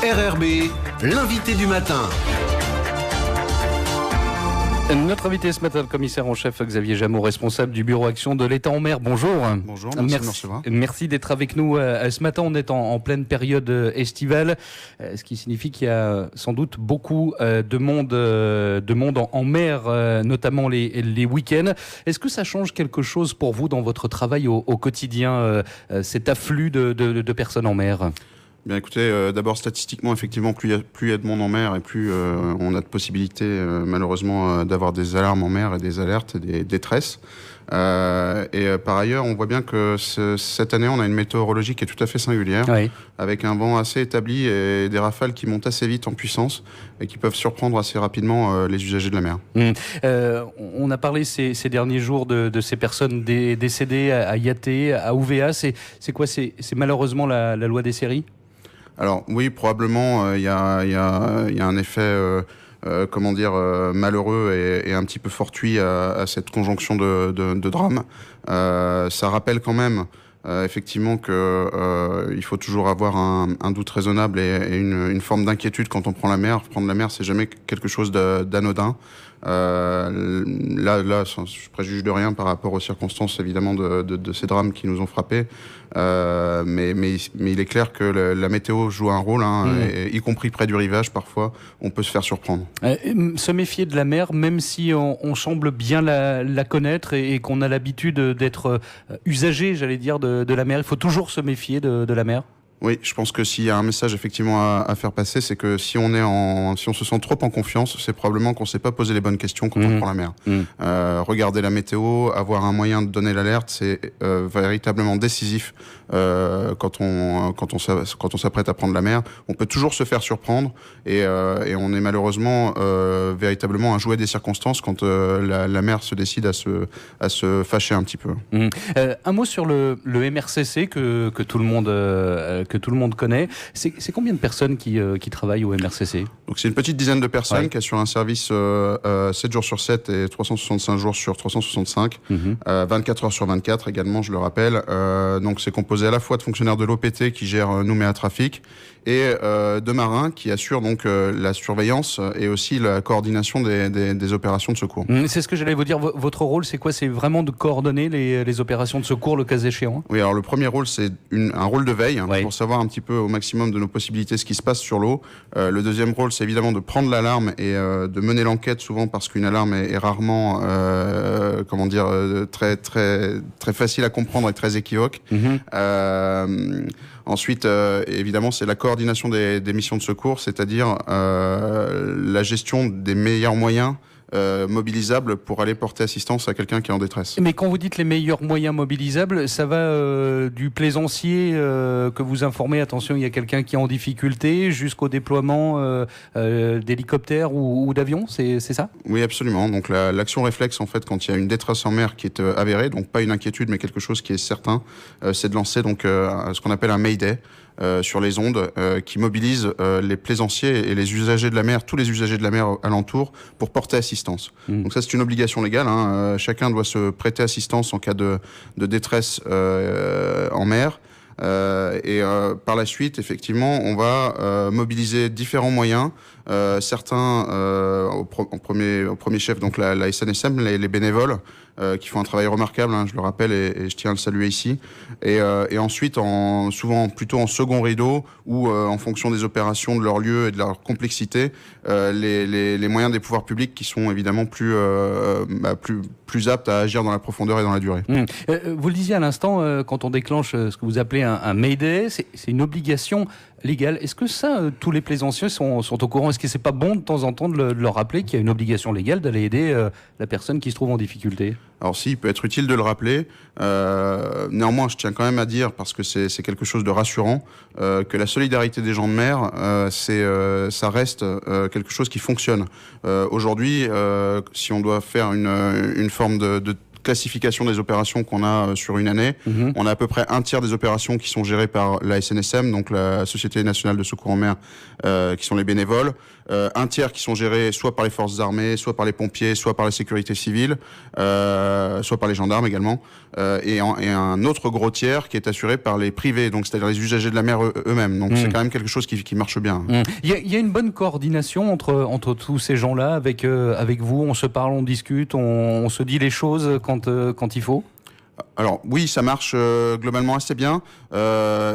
RRB, l'invité du matin. Notre invité ce matin, le commissaire en chef Xavier Jameau, responsable du bureau action de l'État en mer. Bonjour. Bonjour, merci de me recevoir. Merci d'être avec nous ce matin. On est en pleine période estivale, ce qui signifie qu'il y a sans doute beaucoup de monde en mer, notamment les week-ends. Est-ce que ça change quelque chose pour vous dans votre travail au quotidien, cet afflux de personnes en mer ? Bien écoutez, d'abord statistiquement, effectivement, plus il y a de monde en mer et plus on a de possibilités malheureusement d'avoir des alarmes en mer et des alertes et des détresses. Par ailleurs, on voit bien que cette année, on a une météorologie qui est tout à fait singulière, Oui. avec un vent assez établi et des rafales qui montent assez vite en puissance et qui peuvent surprendre assez rapidement les usagers de la mer. On a parlé ces derniers jours de ces personnes décédées à Yaté, à Ouvéa. C'est quoi ? C'est malheureusement la loi des séries ? Alors oui, probablement, il y a un effet, malheureux et un petit peu fortuit à cette conjonction de drames. Ça rappelle quand même effectivement que il faut toujours avoir un doute raisonnable et une forme d'inquiétude quand on prend la mer. Prendre la mer, c'est jamais quelque chose d'anodin. Là, je préjuge de rien par rapport aux circonstances évidemment de ces drames qui nous ont frappés. Mais il est clair que la météo joue un rôle, y compris près du rivage. Parfois, on peut se faire surprendre. Se méfier de la mer, même si on semble bien la connaître et qu'on a l'habitude d'être usager, j'allais dire, de la mer. Il faut toujours se méfier de la mer. Oui, je pense que s'il y a un message effectivement à faire passer, c'est que si on se sent trop en confiance, c'est probablement qu'on ne s'est pas posé les bonnes questions quand on prend la mer. Regarder la météo, avoir un moyen de donner l'alerte, c'est véritablement décisif quand on s'apprête à prendre la mer. On peut toujours se faire surprendre et on est malheureusement véritablement un jouet des circonstances quand la mer se décide à se fâcher un petit peu. Un mot sur le MRCC que tout le monde connaît. C'est combien de personnes qui travaillent au MRCC ? Donc c'est une petite dizaine de personnes Ouais. qui assurent un service 7 jours sur 7 et 365 jours sur 365, 24 heures sur 24 également, je le rappelle. Donc c'est composé à la fois de fonctionnaires de l'OPT qui gèrent Nouméa Trafic et de marins qui assurent donc la surveillance et aussi la coordination des opérations de secours. C'est ce que j'allais vous dire. Votre rôle, c'est quoi ? C'est vraiment de coordonner les opérations de secours, le cas échéant ? Oui, alors le premier rôle, c'est un rôle de veille, pour savoir un petit peu au maximum de nos possibilités ce qui se passe sur l'eau. Le deuxième rôle, c'est évidemment de prendre l'alarme et de mener l'enquête, souvent parce qu'une alarme est rarement, très, très, très facile à comprendre et très équivoque. Ensuite, évidemment, c'est la coordination des missions de secours, c'est-à-dire la gestion des meilleurs moyens mobilisables pour aller porter assistance à quelqu'un qui est en détresse. Mais quand vous dites les meilleurs moyens mobilisables, ça va du plaisancier que vous informez, attention, il y a quelqu'un qui est en difficulté, jusqu'au déploiement d'hélicoptères ou d'avions, c'est ça ? Oui, absolument. Donc l'action réflexe, en fait, quand il y a une détresse en mer qui est avérée, donc pas une inquiétude, mais quelque chose qui est certain, c'est de lancer donc ce qu'on appelle un Mayday sur les ondes, qui mobilise les plaisanciers et les usagers de la mer, tous les usagers de la mer alentour, pour porter assistance. Donc ça, c'est une obligation légale. Chacun doit se prêter assistance en cas de détresse en mer. Par la suite, effectivement, on va mobiliser différents moyens. Certains au premier chef, donc la SNSM, les bénévoles qui font un travail remarquable, je le rappelle et je tiens à le saluer ici. Et ensuite, souvent plutôt en second rideau ou en fonction des opérations, de leur lieu et de leur complexité, les moyens des pouvoirs publics qui sont évidemment plus aptes à agir dans la profondeur et dans la durée. Vous le disiez à l'instant, quand on déclenche ce que vous appelez un Mayday, c'est une obligation légale. Est-ce que ça, tous les plaisanciers sont au courant ? Est-ce que c'est pas bon de temps en temps de leur rappeler qu'il y a une obligation légale d'aller aider la personne qui se trouve en difficulté ? Alors si, il peut être utile de le rappeler. Néanmoins, je tiens quand même à dire, parce que c'est quelque chose de rassurant, que la solidarité des gens de mer, ça reste quelque chose qui fonctionne. Aujourd'hui, si on doit faire une forme de classification des opérations qu'on a sur une année, on a à peu près un tiers des opérations qui sont gérées par la SNSM, donc la Société nationale de secours en mer, qui sont les bénévoles. un tiers qui sont gérés soit par les forces armées, soit par les pompiers, soit par la sécurité civile, soit par les gendarmes également, et un autre gros tiers qui est assuré par les privés, donc c'est-à-dire les usagers de la mer eux-mêmes. Donc c'est quand même quelque chose qui marche bien. Il y a une bonne coordination entre tous ces gens-là, avec vous, on se parle, on discute, on se dit les choses quand il faut. Alors oui, ça marche globalement assez bien.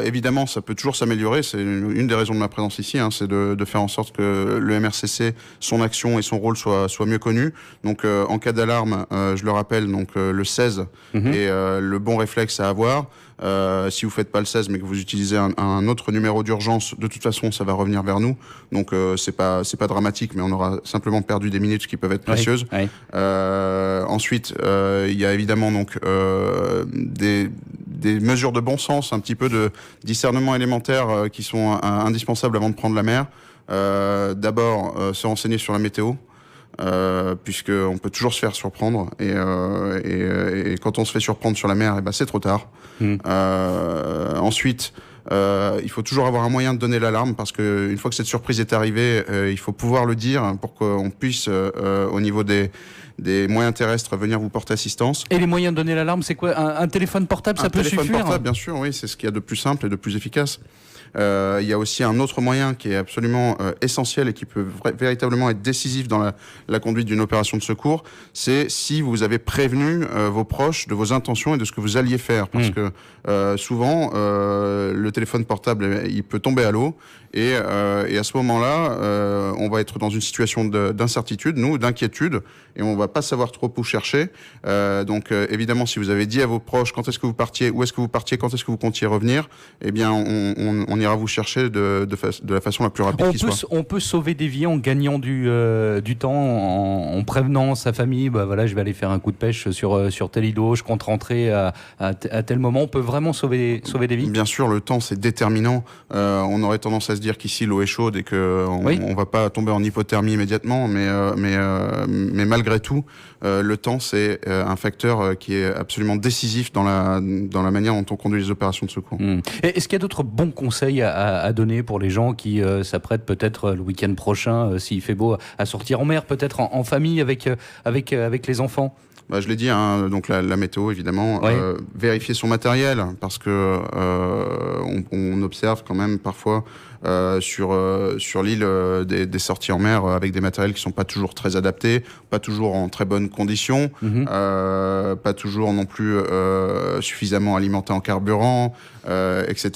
Évidemment, ça peut toujours s'améliorer. C'est une des raisons de ma présence ici, c'est de faire en sorte que le MRCC, son action et son rôle soient mieux connus. Donc en cas d'alarme, je le rappelle, donc le 16 est le bon réflexe à avoir. Si vous faites pas le 16 mais que vous utilisez un autre numéro d'urgence, de toute façon ça va revenir vers nous. Donc c'est pas dramatique, mais on aura simplement perdu des minutes qui peuvent être précieuses. Oui. Ensuite, il y a évidemment donc des mesures de bon sens, un petit peu de discernement élémentaire qui sont indispensables avant de prendre la mer. D'abord, se renseigner sur la météo. Puisqu'on peut toujours se faire surprendre et quand on se fait surprendre sur la mer, c'est trop tard. Ensuite, il faut toujours avoir un moyen de donner l'alarme, parce que une fois que cette surprise est arrivée, il faut pouvoir le dire pour qu'on puisse, au niveau des moyens terrestres, venir vous porter assistance. Et les moyens de donner l'alarme, c'est quoi? Un téléphone portable, ça peut suffire? Un téléphone portable, bien sûr, oui, c'est ce qu'il y a de plus simple et de plus efficace. Il y a aussi un autre moyen qui est absolument essentiel et qui peut véritablement être décisif dans la conduite d'une opération de secours, c'est si vous avez prévenu vos proches de vos intentions et de ce que vous alliez faire. Parce que souvent, le téléphone portable, il peut tomber à l'eau, et à ce moment-là, on va être dans une situation d'incertitude, d'inquiétude, et on va pas savoir trop où chercher. Donc évidemment, si vous avez dit à vos proches quand est-ce que vous partiez, où est-ce que vous partiez, quand est-ce que vous comptiez revenir, eh bien on ira vous chercher de la façon la plus rapide qui soit. On peut sauver des vies en gagnant du temps, en prévenant sa famille. Voilà, je vais aller faire un coup de pêche sur tel îlot, je compte rentrer à tel moment. On peut vraiment sauver des vies. Bien sûr, le temps c'est déterminant. On aurait tendance à se dire qu'ici l'eau est chaude et que on va pas tomber en hypothermie immédiatement, mais malgré tout, le temps c'est un facteur qui est absolument décisif dans la manière dont on conduit les opérations de secours. Est-ce qu'il y a d'autres bons conseils à donner pour les gens qui s'apprêtent peut-être le week-end prochain, s'il fait beau, à sortir en mer, peut-être en famille avec les enfants? Je l'ai dit, donc la météo évidemment, vérifier son matériel, parce que on observe quand même parfois sur l'île des sorties en mer avec des matériels qui sont pas toujours très adaptés, pas toujours en très bonnes conditions, pas toujours non plus suffisamment alimentés en carburant, etc.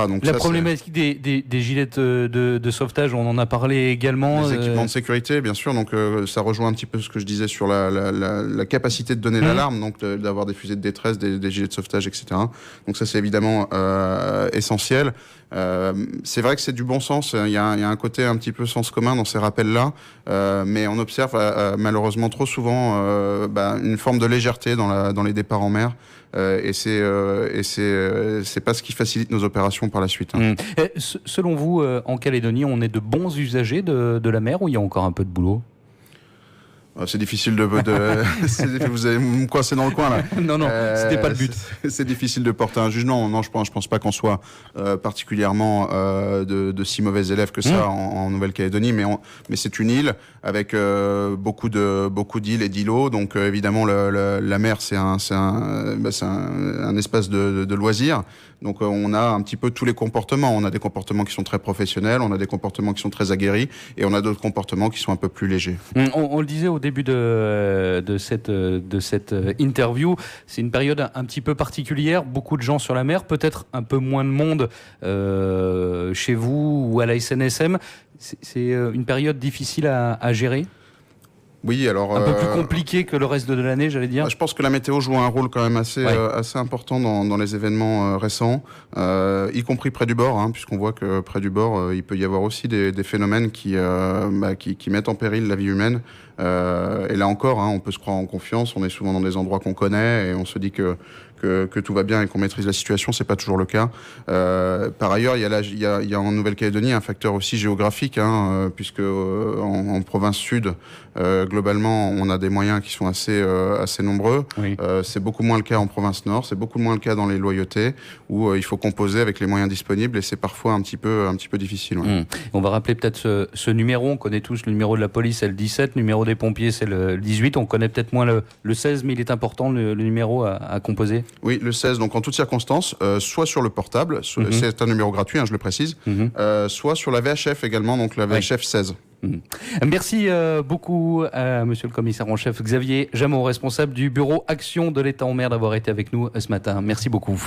Donc la problématique des gilets de sauvetage, on en a parlé également. Les équipements de sécurité, bien sûr. Donc ça rejoint un petit peu ce que je disais sur la capacité de donner l'alarme, donc d'avoir des fusées de détresse, des gilets de sauvetage, etc. Donc ça c'est évidemment essentiel. C'est vrai que c'est du bon sens, il y a un côté un petit peu sens commun dans ces rappels-là, mais on observe malheureusement trop souvent une forme de légèreté dans les départs en mer, et c'est pas ce qui facilite nos opérations par la suite. Selon vous, en Calédonie, on est de bons usagers de la mer, ou il y a encore un peu de boulot? C'est difficile vous allez me coincer dans le coin là. Non, c'était pas le but. C'est difficile de porter un jugement. Non, je pense pas qu'on soit particulièrement de si mauvais élèves que ça en Nouvelle-Calédonie, mais c'est une île avec beaucoup d'îles et d'îlots. Donc évidemment la mer c'est un espace de loisirs. Donc on a un petit peu tous les comportements. On a des comportements qui sont très professionnels, on a des comportements qui sont très aguerris, et on a d'autres comportements qui sont un peu plus légers. On le disait au début de cette interview, c'est une période un petit peu particulière, beaucoup de gens sur la mer, peut-être un peu moins de monde chez vous ou à la SNSM. C'est une période difficile à gérer? Oui, alors... Un peu plus compliqué que le reste de l'année, j'allais dire. Je pense que la météo joue un rôle quand même assez important dans les événements récents, y compris près du bord, puisqu'on voit que près du bord, il peut y avoir aussi des phénomènes qui mettent en péril la vie humaine. Et là encore, on peut se croire en confiance, on est souvent dans des endroits qu'on connaît, et on se dit que que tout va bien et qu'on maîtrise la situation. C'est pas toujours le cas. Par ailleurs, il y a en Nouvelle-Calédonie un facteur aussi géographique, puisque en province sud, globalement, on a des moyens qui sont assez nombreux. Oui. C'est beaucoup moins le cas en province nord, c'est beaucoup moins le cas dans les loyautés, où il faut composer avec les moyens disponibles et c'est parfois un petit peu difficile. Ouais. On va rappeler peut-être ce numéro. On connaît tous le numéro de la police, c'est le 17. Le numéro des pompiers, c'est le 18. On connaît peut-être moins le 16, mais il est important le numéro à composer. Oui, le 16, donc en toutes circonstances, soit sur le portable, c'est un numéro gratuit, je le précise, soit sur la VHF également, donc la VHF 16. Merci beaucoup à monsieur le commissaire en chef Xavier Jameau, responsable du bureau Action de l'État en mer, d'avoir été avec nous ce matin. Merci beaucoup.